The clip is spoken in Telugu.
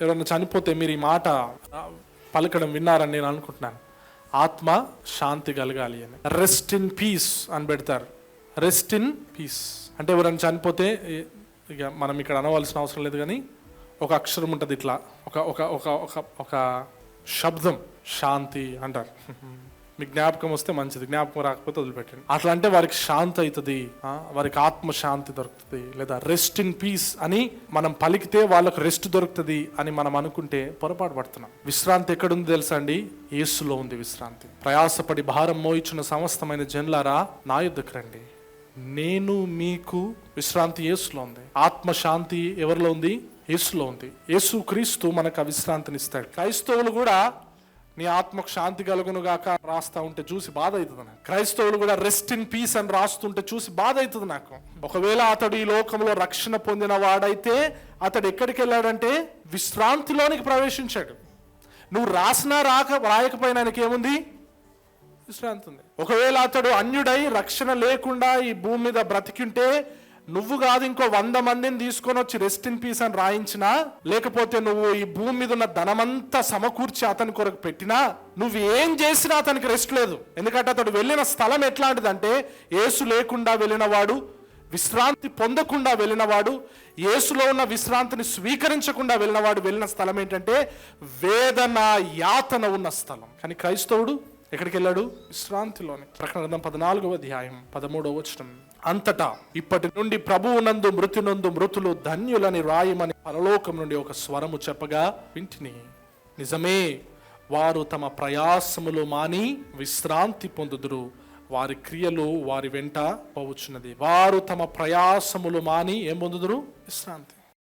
ఎవరైనా చనిపోతే మీరు ఈ మాట పలకడం విన్నారని నేను అనుకుంటున్నాను. ఆత్మ శాంతి కలగాలి అని. రెస్ట్ ఇన్ పీస్ అని పెడతారు. రెస్ట్ ఇన్ పీస్ అంటే ఎవరైనా చనిపోతే ఇక మనం ఇక్కడ అనవలసిన అవసరం లేదు, కానీ ఒక అక్షరం ఉంటుంది ఇట్లా, ఒక ఒక ఒక ఒక ఒక శబ్దం, శాంతి అంటారు. మీకు జ్ఞాపకం వస్తే మంచిది, జ్ఞాపకం రాకపోతే వదిలిపెట్టండి. అట్లా అంటే వారికి శాంతి అవుతుంది, వారికి ఆత్మ శాంతి దొరుకుతుంది. లేదా రెస్ట్ ఇన్ పీస్ అని మనం పలికితే వాళ్ళకు రెస్ట్ దొరుకుతుంది అని మనం అనుకుంటే పొరపాటు పడుతున్నాం. విశ్రాంతి ఎక్కడుంది తెలుసా అండి? యేసులో ఉంది విశ్రాంతి. ప్రయాసపడి భారం మోయిచున్న సమస్తమైన జనులారా నా యొద్దకు రండి, నేను మీకు విశ్రాంతి యేసులో ఉంది. ఆత్మ శాంతి ఎవరిలో ఉంది? యేసులో ఉంది. యేసు క్రీస్తు మనకు ఆ విశ్రాంతిని ఇస్తాడు. క్రైస్తవులు కూడా నీ ఆత్మకు శాంతి కలుగును గాక రాస్తా ఉంటే చూసి బాధ అవుతుంది నాకు. క్రైస్తవులు కూడా రెస్ట్ ఇన్ పీస్ అని రాస్తుంటే చూసి బాధ అవుతుంది నాకు. ఒకవేళ అతడు ఈ లోకంలో రక్షణ పొందిన వాడైతే అతడు ఎక్కడికి వెళ్ళాడంటే విశ్రాంతిలోనికి ప్రవేశించాడు. నువ్వు రాసినా రాయకపోయినా ఆయనకి ఏముంది? విశ్రాంతి ఉంది. ఒకవేళ అతడు అన్యుడై రక్షణ లేకుండా ఈ భూమి మీద బ్రతికింటే నువ్వు కాదు ఇంకో 100 మందిని తీసుకొని వచ్చి రెస్ట్ ఇన్ పీస్ అని రాయించినా, లేకపోతే నువ్వు ఈ భూమి మీద ఉన్న ధనమంతా సమకూర్చి అతని కొరకు పెట్టినా, నువ్వు ఏం చేసినా అతనికి రెస్ట్ లేదు. ఎందుకంటే అతడు వెళ్ళిన స్థలం ఎట్లాంటిదంటే యేసు లేకుండా వెళ్ళినవాడు, విశ్రాంతి పొందకుండా వెళ్ళినవాడు, యేసులో ఉన్న విశ్రాంతిని స్వీకరించకుండా వెళ్ళినవాడు వెళ్ళిన స్థలం ఏంటంటే వేదన, యాతన ఉన్న స్థలం. కానీ క్రైస్తవుడు ఎక్కడికి వెళ్ళాడు? విశ్రాంతిలోని. ప్రకటన గ్రంథం 14వ అధ్యాయం 13వ వచనం, అంతటా ఇప్పటి నుండి ప్రభువునందు మృతునందు మృతులు ధన్యులని రాయమని పరలోకం నుండి ఒక స్వరము చెప్పగా వింటిని. నిజమే, వారు తమ ప్రయాసములు మాని విశ్రాంతి పొందుదురు, వారి క్రియలు వారి వెంట పోవచ్చున్నది. వారు తమ ప్రయాసములు మాని ఏం పొందుదురు? విశ్రాంతి.